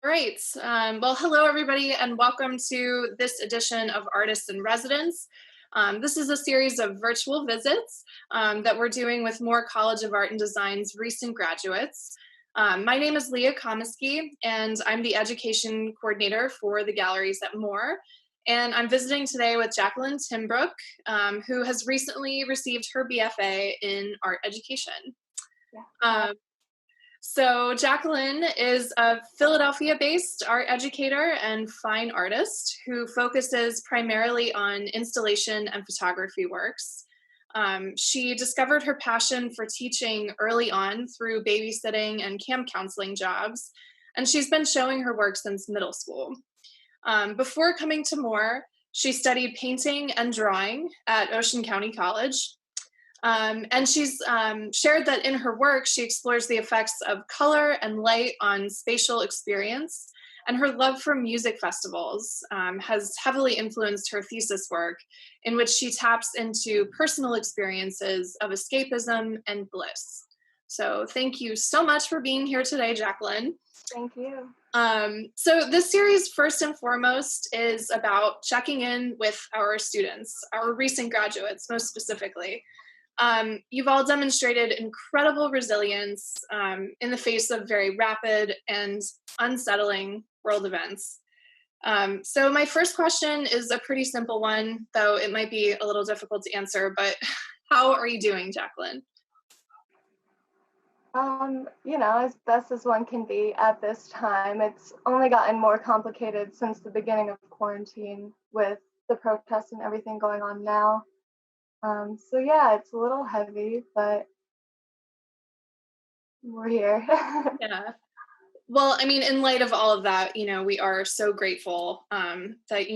All right. Well, hello, everybody, and welcome to this edition of Artists in Residence. This is a series of virtual visits that we're doing with Moore College of Art and Design's recent graduates. My name is Leah Komisky, and I'm the education coordinator for the galleries at Moore. And I'm visiting today with Jacqueline Timbrook, who has recently received her BFA in Art Education. Yeah. So Jacqueline is a Philadelphia-based art educator and fine artist who focuses primarily on installation and photography works. She discovered her passion for teaching early on through babysitting and camp counseling jobs, and she's been showing her work since middle school. Before coming to Moore, she studied painting and drawing at Ocean County College. And she's shared that in her work, she explores the effects of color and light on spatial experience. And her love for music festivals has heavily influenced her thesis work, in which she taps into personal experiences of escapism and bliss. So thank you so much for being here today, Jacqueline. Thank you. So this series, first and foremost, is about checking in with our students, our recent graduates, most specifically. You've all demonstrated incredible resilience in the face of very rapid and unsettling world events. So my first question is a pretty simple one, though it might be a little difficult to answer, but how are you doing, Jacqueline? As best as one can be at this time. It's only gotten more complicated since the beginning of quarantine with the protests and everything going on now. So yeah, it's a little heavy, but we're here. Yeah. Well, I mean, in light of all of that, we are so grateful that,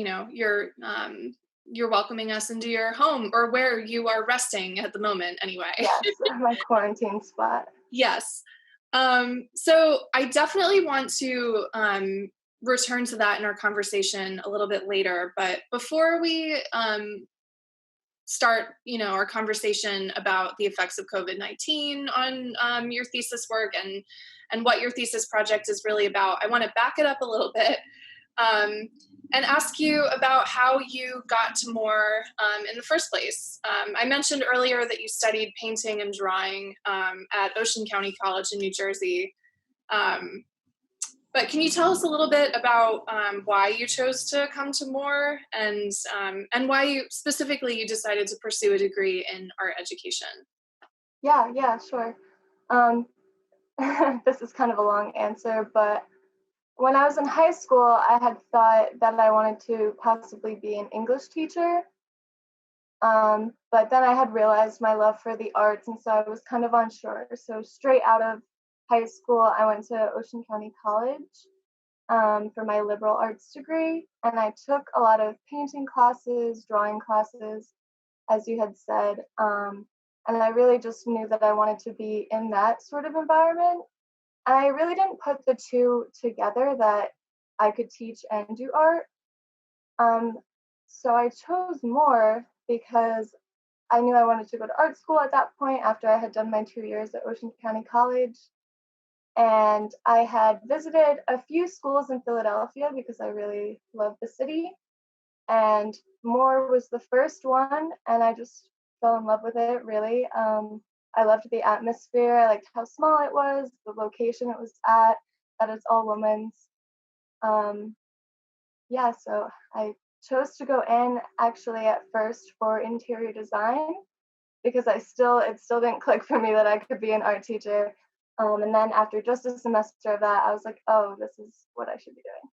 you're welcoming us into your home or where you are resting at the moment anyway. Yes, my quarantine spot. Yes. So I definitely want to return to that in our conversation a little bit later. But before we start, our conversation about the effects of COVID-19 on your thesis work and what your thesis project is really about, I want to back it up a little bit and ask you about how you got to Moore in the first place. I mentioned earlier that you studied painting and drawing at Ocean County College in New Jersey. But can you tell us a little bit about why you chose to come to Moore and why you decided to pursue a degree in art education? Yeah, sure. This is kind of a long answer, but when I was in high school, I had thought that I wanted to possibly be an English teacher. But then I had realized my love for the arts, and so I was kind of unsure. So straight out of high school, I went to Ocean County College for my liberal arts degree, and I took a lot of painting classes, drawing classes, as you had said. And I really just knew that I wanted to be in that sort of environment. And I really didn't put the two together, that I could teach and do art. So I chose Moore because I knew I wanted to go to art school at that point after I had done my 2 years at Ocean County College. And I had visited a few schools in Philadelphia because I really love the city. And Moore was the first one, and I just fell in love with it, really. I loved the atmosphere. I liked how small it was, the location it was at, that it's all women's. So I chose to go in actually at first for interior design because it still didn't click for me that I could be an art teacher. And then after just a semester of that, I was like, oh, this is what I should be doing.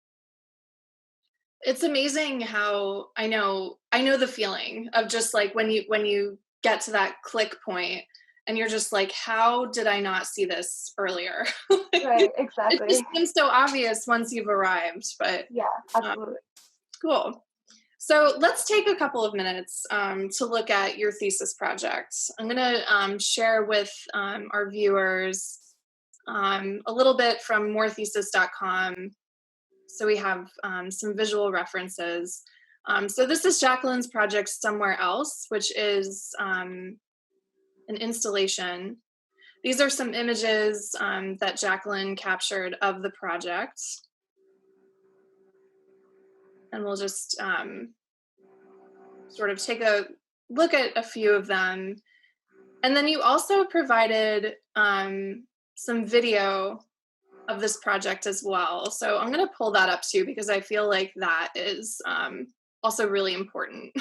It's amazing how I know the feeling of just like when you get to that click point and you're just like, how did I not see this earlier? Right, It exactly. just seems so obvious once you've arrived, but Yeah, absolutely. cool. So let's take a couple of minutes to look at your thesis project. I'm going to share with our viewers a little bit from morethesis.com. So we have some visual references. So this is Jacqueline's project Somewhere Else, which is an installation. These are some images that Jacqueline captured of the project. and we'll just sort of take a look at a few of them. And then you also provided some video of this project as well. So I'm going to pull that up too, because I feel like that is also really important.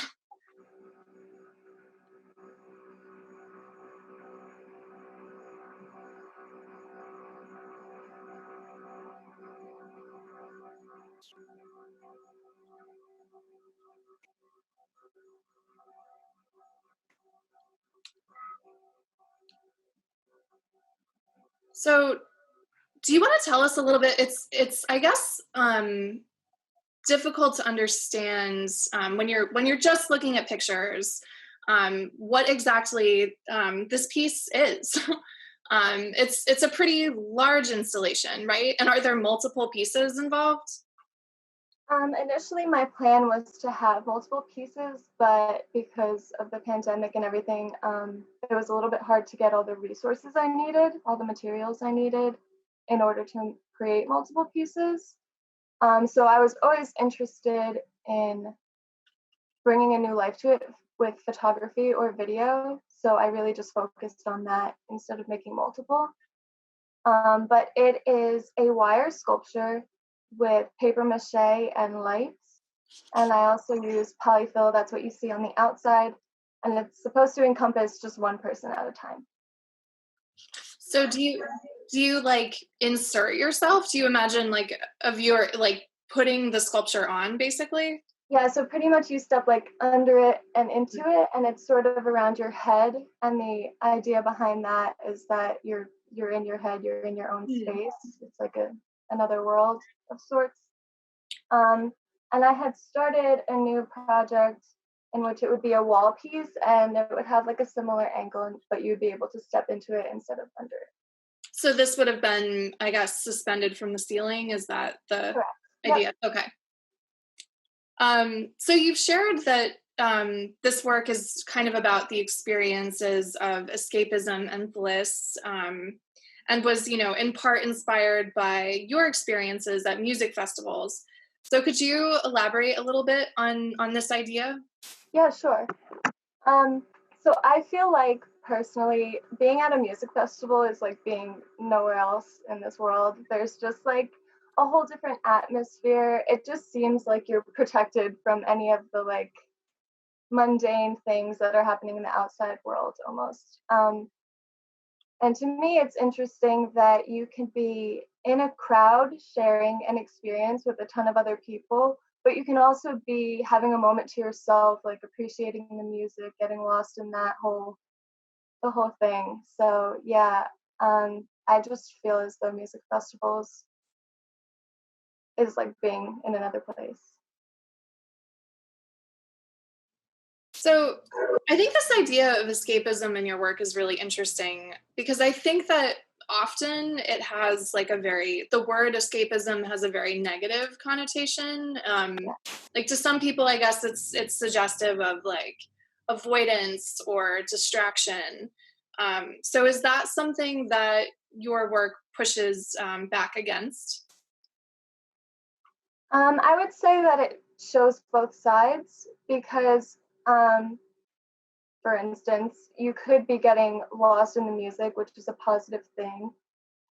So do you want to tell us a little bit? It's I guess difficult to understand when you're just looking at pictures what exactly this piece is. It's a pretty large installation, right? And are there multiple pieces involved? Initially, my plan was to have multiple pieces, but because of the pandemic and everything, it was a little bit hard to get all the resources I needed, all the materials I needed in order to create multiple pieces. So I was always interested in bringing a new life to it with photography or video. So I really just focused on that instead of making multiple. But it is a wire sculpture with paper mache and lights. And I also use polyfill, that's what you see on the outside. And it's supposed to encompass just one person at a time. So do you like insert yourself? Do you imagine like a viewer like putting the sculpture on basically? Yeah, so pretty much you step like under it and into it, and it's sort of around your head. And the idea behind that is that you're in your head, you're in your own Hmm. space. It's like another world of sorts. Um, and I had started a new project in which it would be a wall piece, and it would have like a similar angle, but you'd be able to step into it instead of under it. So this would have been, I guess, suspended from the ceiling. Is that the Correct. Yep. idea? Okay. So you've shared that this work is kind of about the experiences of escapism and bliss, and was, in part inspired by your experiences at music festivals. So could you elaborate a little bit on this idea? Yeah, sure. Um, so I feel like personally, being at a music festival is like being nowhere else in this world. There's just like a whole different atmosphere. It just seems like you're protected from any of the like mundane things that are happening in the outside world almost. And to me, it's interesting that you can be in a crowd sharing an experience with a ton of other people, but you can also be having a moment to yourself, like appreciating the music, getting lost in the whole thing. So yeah, I just feel as though music festivals is like being in another place. So I think this idea of escapism in your work is really interesting because I think that often it has like the word escapism has a very negative connotation. Yeah. Like to some people, I guess it's suggestive of like avoidance or distraction. So is that something that your work pushes back against? I would say that it shows both sides because um, for instance, you could be getting lost in the music, which is a positive thing,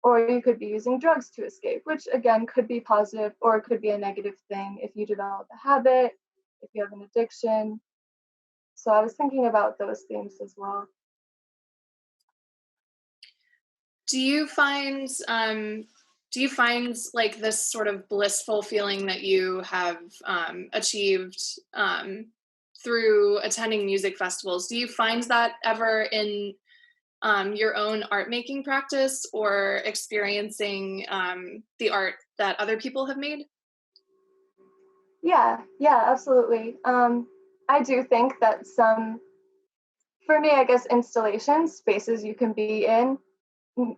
or you could be using drugs to escape, which again could be positive or it could be a negative thing if you develop a habit, if you have an addiction. So I was thinking about those themes as well. Do you find do you find like this sort of blissful feeling that you have achieved through attending music festivals? Do you find that ever in your own art making practice or experiencing the art that other people have made? Yeah, absolutely. I do think that for me, I guess installations, spaces you can be in,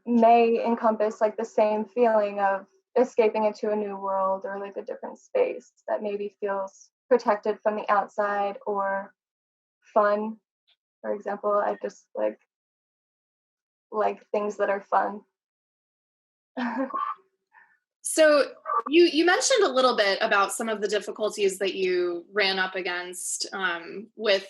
may encompass like the same feeling of escaping into a new world or like a different space that maybe feels protected from the outside or fun. For example, I just like things that are fun. So you mentioned a little bit about some of the difficulties that you ran up against with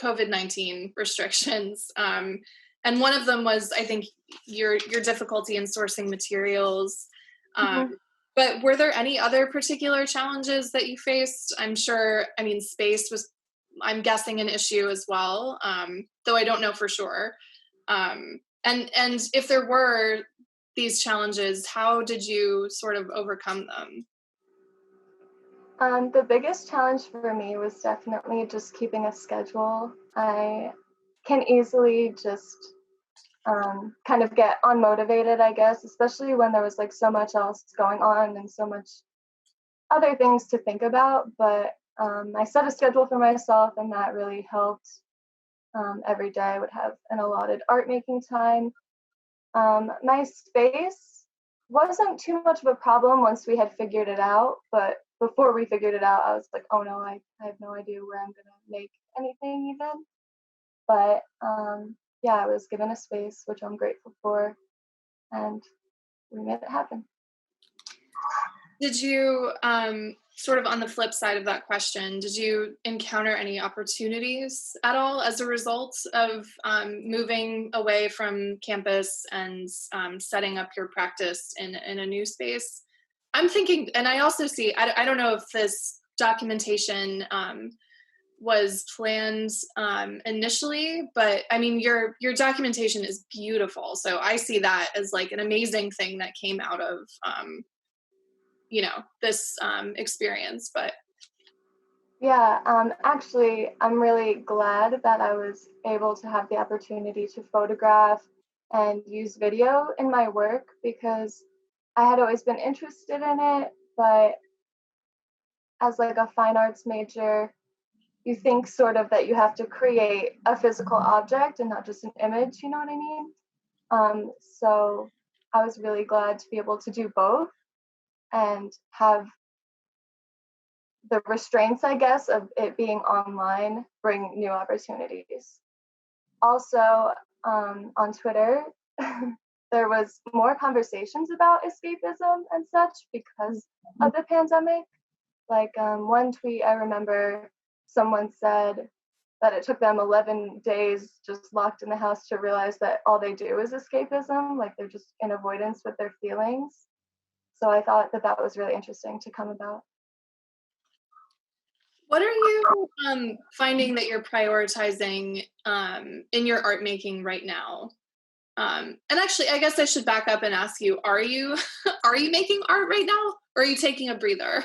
COVID-19 restrictions, and one of them was, I think, your difficulty in sourcing materials. Um, Mhm. but were there any other particular challenges that you faced? I'm sure. I mean, space was, I'm guessing, an issue as well, though I don't know for sure. And if there were these challenges, how did you sort of overcome them? The biggest challenge for me was definitely just keeping a schedule. I can easily just kind of get unmotivated, I guess, especially when there was like so much else going on and so much other things to think about. But I set a schedule for myself, and that really helped. Every day I would have an allotted art making time. My space wasn't too much of a problem once we had figured it out, but before we figured it out, I was like, oh no, I have no idea where I'm gonna make anything even. But yeah, I was given a space, which I'm grateful for, and we made it happen. Did you, sort of on the flip side of that question, did you encounter any opportunities at all as a result of moving away from campus and setting up your practice in a new space? I'm thinking, and I also see, I don't know if this documentation was planned initially, but I mean, your documentation is beautiful. So I see that as like an amazing thing that came out of this experience. But Yeah, actually, I'm really glad that I was able to have the opportunity to photograph and use video in my work because I had always been interested in it, but as like a fine arts major, you think sort of that you have to create a physical object and not just an image, you know what I mean? So I was really glad to be able to do both and have the restraints, I guess, of it being online bring new opportunities. Also, on Twitter, there was more conversations about escapism and such because of the pandemic. Like one tweet, I remember someone said that it took them 11 days just locked in the house to realize that all they do is escapism, like they're just in avoidance with their feelings. So I thought that that was really interesting to come about. what are you finding that you're prioritizing in your art making right now? And actually, I guess I should back up and ask you: are you are you making art right now, or are you taking a breather?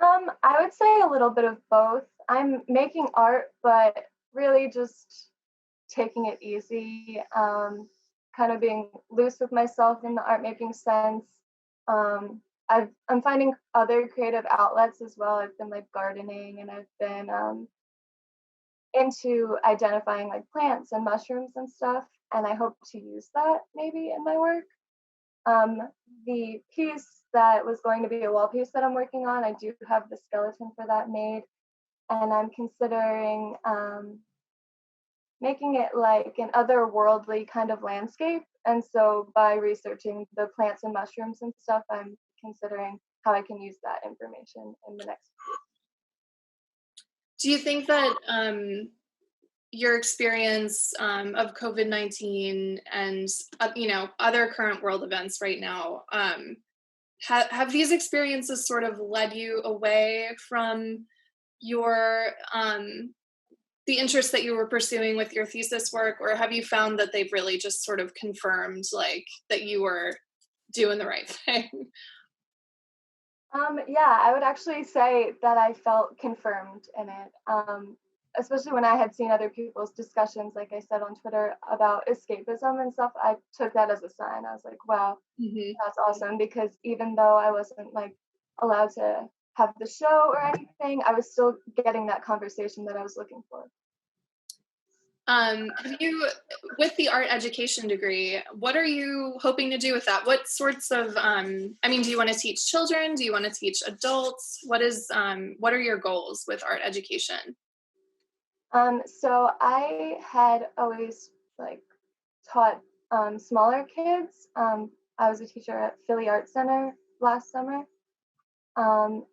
I would say a little bit of both. I'm making art, but really just taking it easy, kind of being loose with myself in the art making sense. I'm finding other creative outlets as well. I've been like gardening, and I've been into identifying like plants and mushrooms and stuff. And I hope to use that maybe in my work. Um, the piece that was going to be a wall piece that I'm working on, I do have the skeleton for that made, and I'm considering making it like an otherworldly kind of landscape. And so by researching the plants and mushrooms and stuff, I'm considering how I can use that information in the next. Do you think that your experience of COVID-19 and other current world events right now, have these experiences sort of led you away from your the interest that you were pursuing with your thesis work, or have you found that they've really just sort of confirmed like that you were doing the right thing? Yeah, I would actually say that I felt confirmed in it, especially when I had seen other people's discussions, like I said on Twitter, about escapism and stuff. I took that as a sign. I was like, wow, Mhm. that's awesome. Because even though I wasn't like allowed to have the show or anything, I was still getting that conversation that I was looking for. Have you, with the art education degree, what are you hoping to do with that? What sorts of, I mean, do you want to teach children? Do you want to teach adults? What are your goals with art education? So I had always like taught smaller kids. I was a teacher at Philly Art Center, last summer. Um,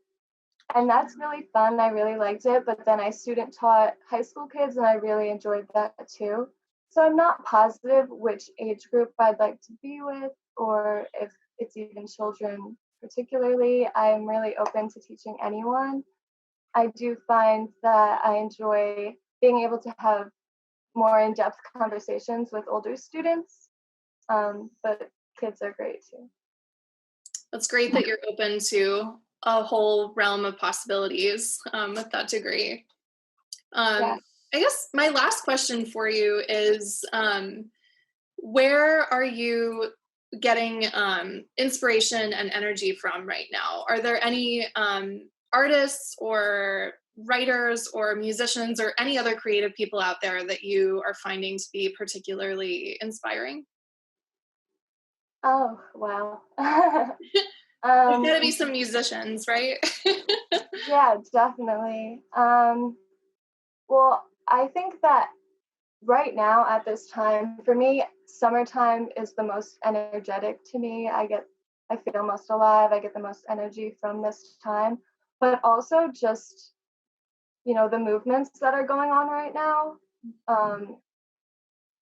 and that's really fun. I really liked it. But then I student taught high school kids, and I really enjoyed that too. So I'm not positive which age group I'd like to be with, or if it's even children particularly. I'm really open to teaching anyone. I do find that I enjoy being able to have more in-depth conversations with older students, but kids are great too. That's great that you're open to a whole realm of possibilities with that degree. Yeah. I guess my last question for you is, where are you getting inspiration and energy from right now? Are there any artists or writers or musicians or any other creative people out there that you are finding to be particularly inspiring? Oh, wow. There's got to be um, some musicians, right? yeah, definitely. Well, I think that right now at this time, for me, summertime is the most energetic to me. I feel most alive. I get the most energy from this time, but also just, the movements that are going on right now. Um,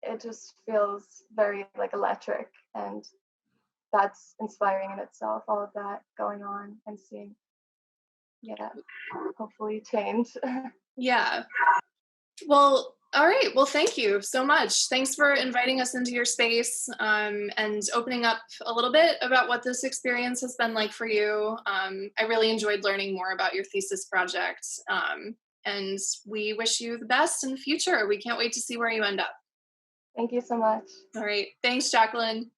it just feels very like electric, and that's inspiring in itself, all of that going on and seeing, yeah, hopefully change. Yeah. Well, all right. Well, thank you so much. Thanks for inviting us into your space and opening up a little bit about what this experience has been like for you. I really enjoyed learning more about your thesis project. And we wish you the best in the future. We can't wait to see where you end up. Thank you so much. All right. Thanks, Jacqueline.